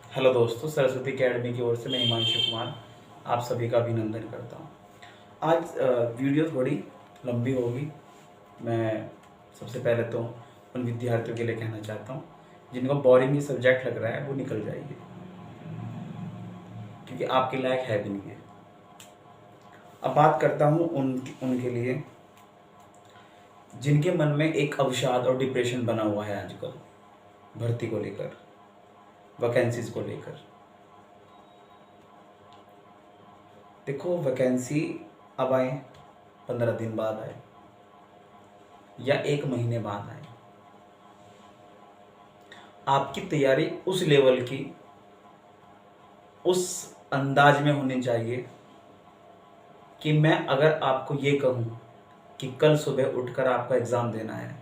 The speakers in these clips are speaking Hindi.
हेलो दोस्तों, सरस्वती अकेडमी की ओर से मैं हिमांशु कुमार आप सभी का अभिनंदन करता हूँ। आज वीडियो थोड़ी लंबी होगी। मैं सबसे पहले तो उन विद्यार्थियों के लिए कहना चाहता हूँ जिनको बोरिंग ये सब्जेक्ट लग रहा है वो निकल जाइए, क्योंकि आपके लायक है भी नहीं है। अब बात करता हूँ उनके लिए जिनके मन में एक अवसाद और डिप्रेशन बना हुआ है आजकल, भर्ती को लेकर, वैकेंसीज को लेकर। देखो, वैकेंसी अब आए, 15 दिन बाद आए या 1 महीने बाद आए, आपकी तैयारी उस लेवल की, उस अंदाज में होनी चाहिए कि मैं अगर आपको ये कहूँ कि कल सुबह उठकर आपका एग्ज़ाम देना है,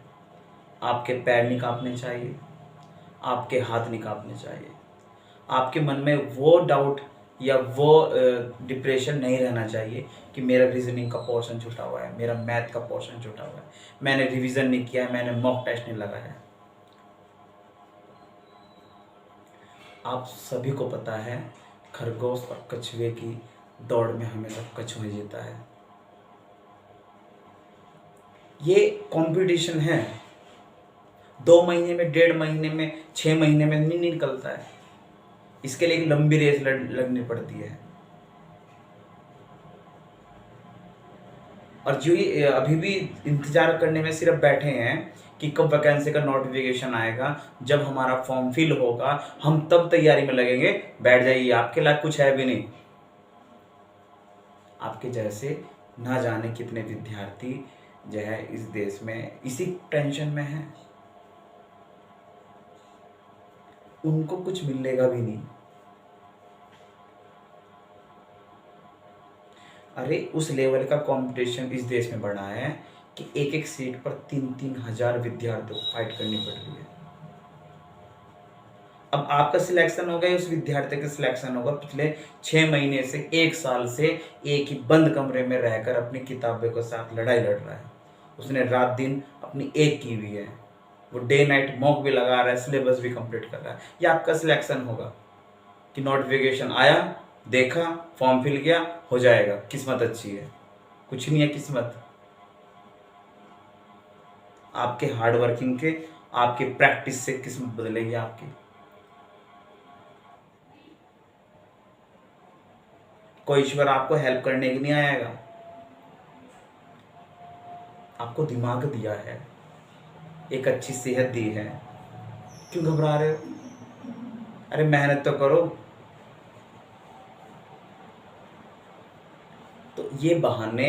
आपके पैर नहीं कांपने चाहिए, आपके हाथ नहीं कांपने चाहिए, आपके मन में वो डाउट या वो डिप्रेशन नहीं रहना चाहिए कि मेरा रीजनिंग का पोर्शन छूटा हुआ है, मेरा मैथ का पोर्शन छूटा हुआ है, मैंने रिवीजन नहीं किया है, मैंने मॉक टेस्ट नहीं लगाया है। आप सभी को पता है, खरगोश और कछुए की दौड़ में हमेशा कछुआ जीता है। ये कंपटीशन है, 2 महीने में, 1.5 महीने में, 6 महीने में नहीं निकलता है। इसके लिए एक लंबी रेस लगनी पड़ती है। और जो ये अभी भी इंतजार करने में सिर्फ बैठे हैं कि कब वैकेंसी का नोटिफिकेशन आएगा, जब हमारा फॉर्म फिल होगा हम तब तैयारी में लगेंगे, बैठ जाइए, आपके लायक कुछ है भी नहीं। आपके जैसे ना जाने कितने विद्यार्थी जो है इस देश में इसी टेंशन में हैं, उनको कुछ मिलेगा भी नहीं। अरे उस लेवल का कंपटीशन इस देश में बढ़ा है कि एक एक सीट पर 3-3 हज़ार विद्यार्थियों को फाइट करनी पड़ रही है। अब आपका सिलेक्शन होगा या उस विद्यार्थी का सिलेक्शन होगा, पिछले 6 महीने से 1 साल से एक ही बंद कमरे में रहकर अपनी किताबों के साथ लड़ाई लड़ रहा है। उसने रात दिन अपनी एक की हुई है, वो डे नाइट मॉक भी लगा रहा है, सिलेबस भी कंप्लीट कर रहा है। या आपका सिलेक्शन होगा कि नोटिफिकेशन आया, देखा, फॉर्म फिल किया, हो जाएगा, किस्मत अच्छी है। कुछ नहीं है किस्मत, आपके हार्ड वर्किंग के, आपके प्रैक्टिस से किस्मत बदलेगी आपकी। कोई ईश्वर आपको हेल्प करने के नहीं आएगा, आपको दिमाग दिया है, एक अच्छी सेहत दी है, क्यों घबरा रहे हो? अरे मेहनत तो करो। तो ये बहाने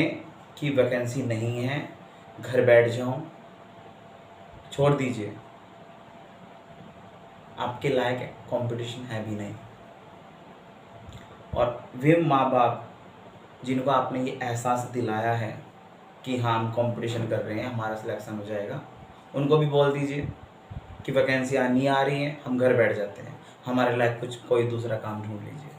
कि वैकेंसी नहीं है, घर बैठ जाऊं, छोड़ दीजिए। आपके लायक कंपटीशन है भी नहीं। और वे माँ बाप जिनको आपने ये एहसास दिलाया है कि हाँ हम कंपटीशन कर रहे हैं, हमारा सिलेक्शन हो जाएगा, उनको भी बोल दीजिए कि वैकेंसी नहीं आ रही है, हम घर बैठ जाते हैं, हमारे लायक कुछ कोई दूसरा काम ढूंढ लीजिए।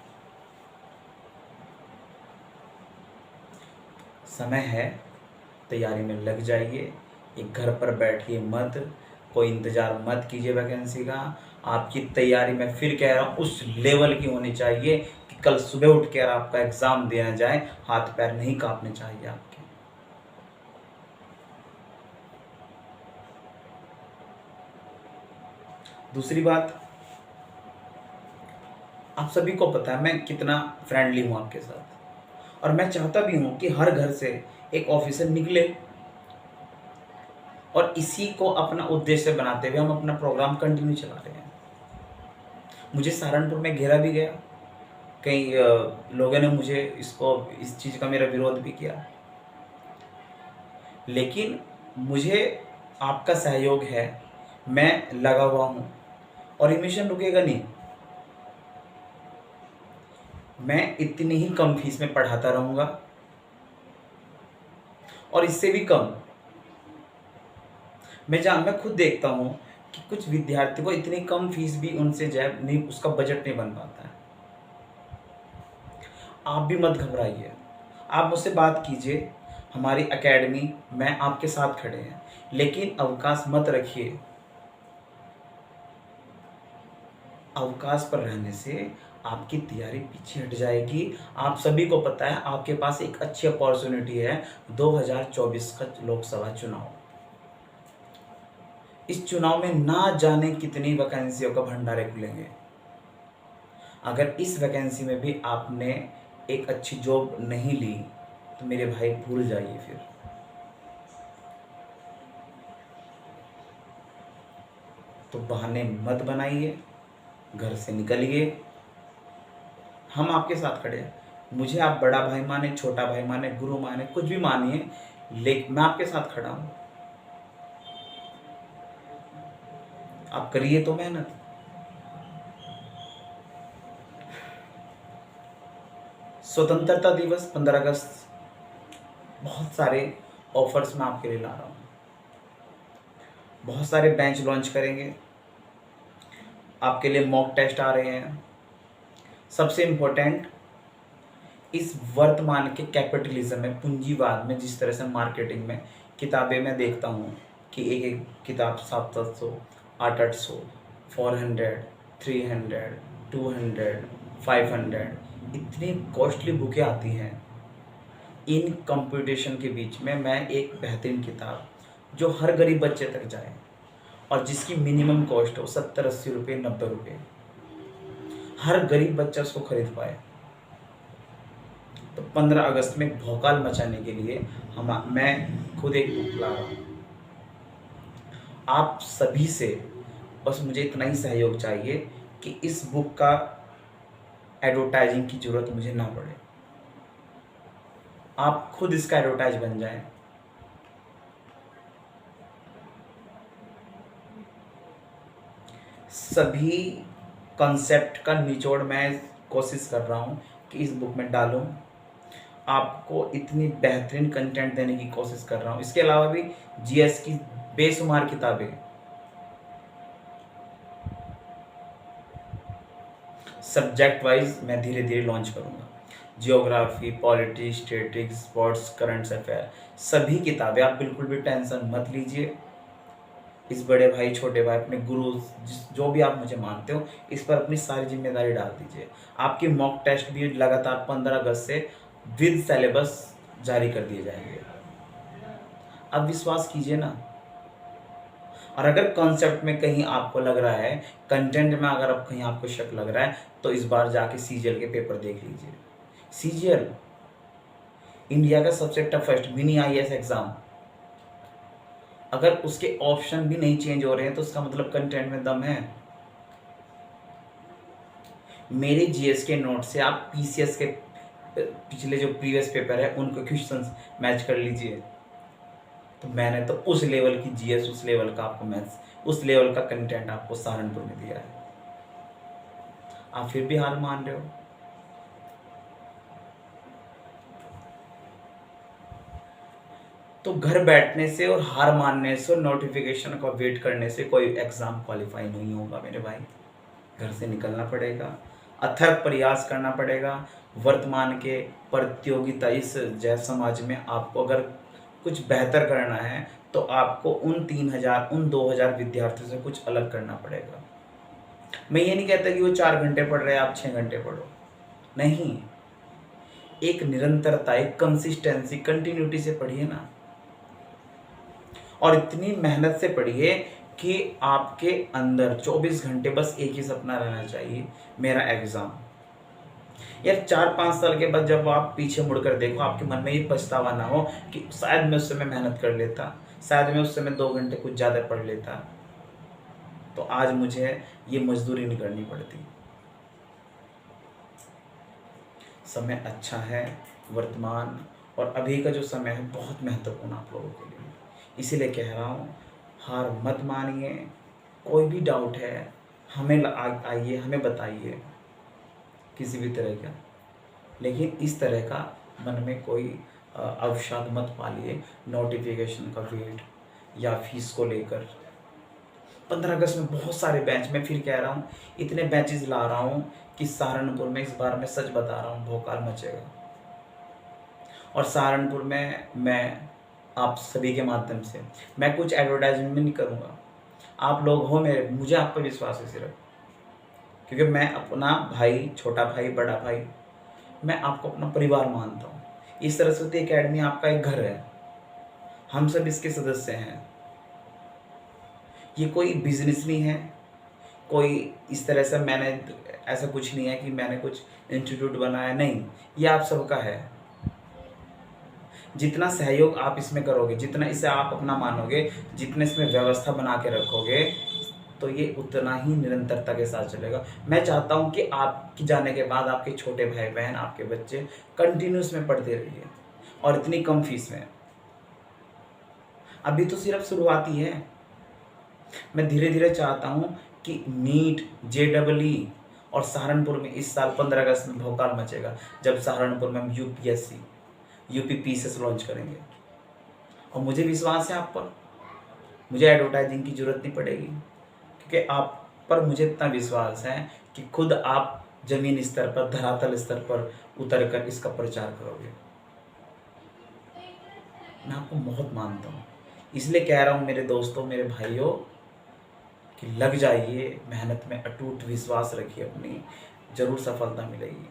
समय है, तैयारी में लग जाइए, एक घर पर बैठिए मत, कोई इंतज़ार मत कीजिए वैकेंसी का। आपकी तैयारी मैं फिर कह रहा हूँ उस लेवल की होनी चाहिए कि कल सुबह उठ कर आपका एग्ज़ाम देना जाए, हाथ पैर नहीं कांपने चाहिए आपके। दूसरी बात, आप सभी को पता है मैं कितना फ्रेंडली हूँ आपके साथ, और मैं चाहता भी हूँ कि हर घर से एक ऑफिसर निकले, और इसी को अपना उद्देश्य बनाते हुए हम अपना प्रोग्राम कंटिन्यू चला रहे हैं। मुझे सहारनपुर में घेरा भी गया, कई लोगों ने मुझे इस चीज़ का मेरा विरोध भी किया, लेकिन मुझे आपका सहयोग है, मैं लगा हुआ हूँ और ये मिशन रुकेगा नहीं। मैं इतनी ही कम फीस में पढ़ाता रहूँगा, और इससे भी कम। मैं खुद देखता हूँ कि कुछ विद्यार्थी को इतनी कम फीस भी उनसे जाए नहीं, उसका बजट नहीं बन पाता है। आप भी मत घबराइए, आप मुझसे बात कीजिए, हमारी एकेडमी में आपके साथ खड़े हैं, लेकिन अवकाश मत रखिए। अवकाश पर रहने से आपकी तैयारी पीछे हट जाएगी। आप सभी को पता है आपके पास एक अच्छी अपॉर्चुनिटी है, 2024 का लोकसभा चुनाव। इस चुनाव में ना जाने कितनी वैकेंसियों का भंडारे खुलेंगे। अगर इस वैकेंसी में भी आपने एक अच्छी जॉब नहीं ली तो मेरे भाई भूल जाइए फिर। तो बहाने मत बनाइए, घर से निकलिए। हम आपके साथ खड़े हैं। मुझे आप बड़ा भाई माने, छोटा भाई माने, गुरु माने, कुछ भी मानिए, लेकिन मैं आपके साथ खड़ा हूं। आप करिए तो मेहनत। स्वतंत्रता दिवस 15 अगस्त, बहुत सारे ऑफर्स मैं आपके लिए ला रहा हूँ। बहुत सारे बेंच लॉन्च करेंगे, आपके लिए मॉक टेस्ट आ रहे हैं। सबसे इम्पोर्टेंट, इस वर्तमान के कैपिटलिज्म में, पूंजीवाद में, जिस तरह से मार्केटिंग में किताबें मैं देखता हूँ कि एक एक किताब 700, 800, 400, 300, 200, 500 इतनी कॉस्टली बुकें आती हैं। इन कंपटीशन के बीच में मैं एक बेहतरीन किताब जो हर गरीब बच्चे तक जाए और जिसकी मिनिमम कॉस्ट हो 70-80 रुपये, 90 रुपये, हर गरीब बच्चा उसको खरीद पाए, तो 15 अगस्त में भौकाल मचाने के लिए मैं खुद एक बुक ला रहा हूँ। आप सभी से बस मुझे इतना ही सहयोग चाहिए कि इस बुक का एडवर्टाइजिंग की जरूरत मुझे ना पड़े। आप खुद इसका एडवर्टाइज बन जाएं। सभी कॉन्सेप्ट का निचोड़ मैं कोशिश कर रहा हूँ कि इस बुक में डालूं। आपको इतनी बेहतरीन कंटेंट देने की कोशिश कर रहा हूँ। इसके अलावा भी जीएस की बेशुमार किताबें, सब्जेक्ट वाइज मैं धीरे धीरे लॉन्च करूँगा। Geography, polity, statistics, sports, current affair, सभी किताबें। आप बिल्कुल भी टेंशन मत लीजिए। इस बड़े भाई, छोटे भाई, अपने गुरु, जो भी आप मुझे मानते हो, इस पर अपनी सारी जिम्मेदारी डाल दीजिए। आपकी मॉक टेस्ट भी लगातार 15 अगस्त से विद सिलेबस जारी कर दिए जाएंगे। अब विश्वास कीजिए ना। और अगर कॉन्सेप्ट में कहीं आपको लग रहा है, कंटेंट में अगर अब कहीं आपको शक लग रहा है, तो इस बार जाके सीजीएल के पेपर देख लीजिए। सीजीएल इंडिया का सबसे टफेस्ट मिनी आईएएस एग्जाम। अगर उसके ऑप्शन भी नहीं चेंज हो रहे हैं तो उसका मतलब कंटेंट में दम है। मेरे जीएस के नोट से आप पीसीएस के पिछले जो प्रीवियस पेपर है उनको क्वेश्चंस मैच कर लीजिए। तो मैंने तो उस लेवल की जीएस, उस लेवल का आपको मैथ्स, उस लेवल का कंटेंट आपको सहारनपुर में दिया है। आप फिर भी हार मान रहे हो। तो घर बैठने से और हार मानने से और नोटिफिकेशन का वेट करने से कोई एग्जाम क्वालिफाई नहीं होगा मेरे भाई। घर से निकलना पड़ेगा, अथक प्रयास करना पड़ेगा। वर्तमान के प्रतियोगिता इस जय समाज में आपको अगर कुछ बेहतर करना है तो आपको उन 3000, उन 2000 विद्यार्थियों से कुछ अलग करना पड़ेगा। मैं ये नहीं कहता कि वो 4 घंटे पढ़ रहे हैं, आप 6 घंटे पढ़ो, नहीं। एक निरंतरता, एक कंसिस्टेंसी, कंटिन्यूटी से पढ़िए ना। और इतनी मेहनत से पढ़िए कि आपके अंदर 24 घंटे बस एक ही सपना रहना चाहिए, मेरा एग्जाम। यार 4-5 साल के बाद जब आप पीछे मुड़कर देखो, आपके मन में ये पछतावा ना हो कि शायद मैं उस समय मेहनत कर लेता, शायद मैं उस समय 2 घंटे कुछ ज़्यादा पढ़ लेता, तो आज मुझे ये मजदूरी नहीं करनी पड़ती। समय अच्छा है, वर्तमान और अभी का जो समय है बहुत महत्वपूर्ण आप लोगों के लिए। इसीलिए कह रहा हूँ, हार मत मानिए। कोई भी डाउट है हमें आइए, हमें बताइए किसी भी तरह का, लेकिन इस तरह का मन में कोई अवसाद मत पालिए नोटिफिकेशन का वेट या फीस को लेकर। 15 अगस्त में बहुत सारे बैच, मैं फिर कह रहा हूँ, इतने बैचेस ला रहा हूँ कि सहारनपुर में इस बार मैं सच बता रहा हूँ भौकाल मचेगा। और सहारनपुर में मैं आप सभी के माध्यम से, मैं कुछ एडवर्टाइजमेंट नहीं करूँगा। आप लोग हो मेरे, मुझे आप पर विश्वास है सिर्फ। क्योंकि मैं अपना भाई, छोटा भाई, बड़ा भाई, मैं आपको अपना परिवार मानता हूँ। इस सरस्वती एकेडमी आपका एक घर है, हम सब इसके सदस्य हैं। ये कोई बिजनेस नहीं है, कोई इस तरह से मैंने, ऐसा कुछ नहीं है कि मैंने कुछ इंस्टीट्यूट बनाया, नहीं, ये आप सबका है। जितना सहयोग आप इसमें करोगे, जितना इसे आप अपना मानोगे, जितने इसमें व्यवस्था बना के रखोगे, तो ये उतना ही निरंतरता के साथ चलेगा। मैं चाहता हूँ कि आपके जाने के बाद आपके छोटे भाई बहन, आपके बच्चे कंटिन्यूस में पढ़ते रहिए, और इतनी कम फीस में। अभी तो सिर्फ शुरुआती है। मैं धीरे धीरे चाहता हूँ कि नीट, JEE और सहारनपुर में इस साल 15 अगस्त में भौकाल मचेगा, जब सहारनपुर में हम UPSC, UPPCS लॉन्च करेंगे। और मुझे विश्वास है आप पर, मुझे एडवर्टाइजिंग की जरूरत नहीं पड़ेगी, क्योंकि आप पर मुझे इतना विश्वास है कि खुद आप जमीन स्तर पर, धरातल स्तर पर उतर कर इसका प्रचार करोगे। मैं आपको बहुत मानता हूँ, इसलिए कह रहा हूँ मेरे दोस्तों, मेरे भाइयों, कि लग जाइए मेहनत में, अटूट विश्वास रखिए अपनी, जरूर सफलता मिलेगी।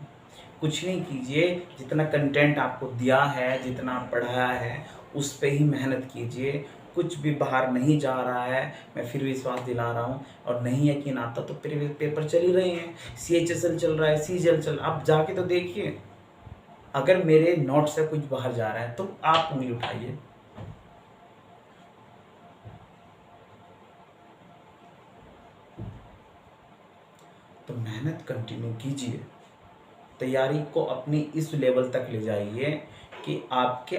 कुछ नहीं कीजिए, जितना कंटेंट आपको दिया है, जितना पढ़ाया है, उस पे ही मेहनत कीजिए। कुछ भी बाहर नहीं जा रहा है, मैं फिर विश्वास दिला रहा हूँ। और नहीं यकीन आता तो पेपर चल ही रहे हैं, CHSL चल रहा है, CGL चल, आप जाके तो देखिए। अगर मेरे नोट से कुछ बाहर जा रहा है तो आप उंगली उठाइए। तो मेहनत कंटिन्यू कीजिए, तैयारी को अपनी इस लेवल तक ले जाइए कि आपके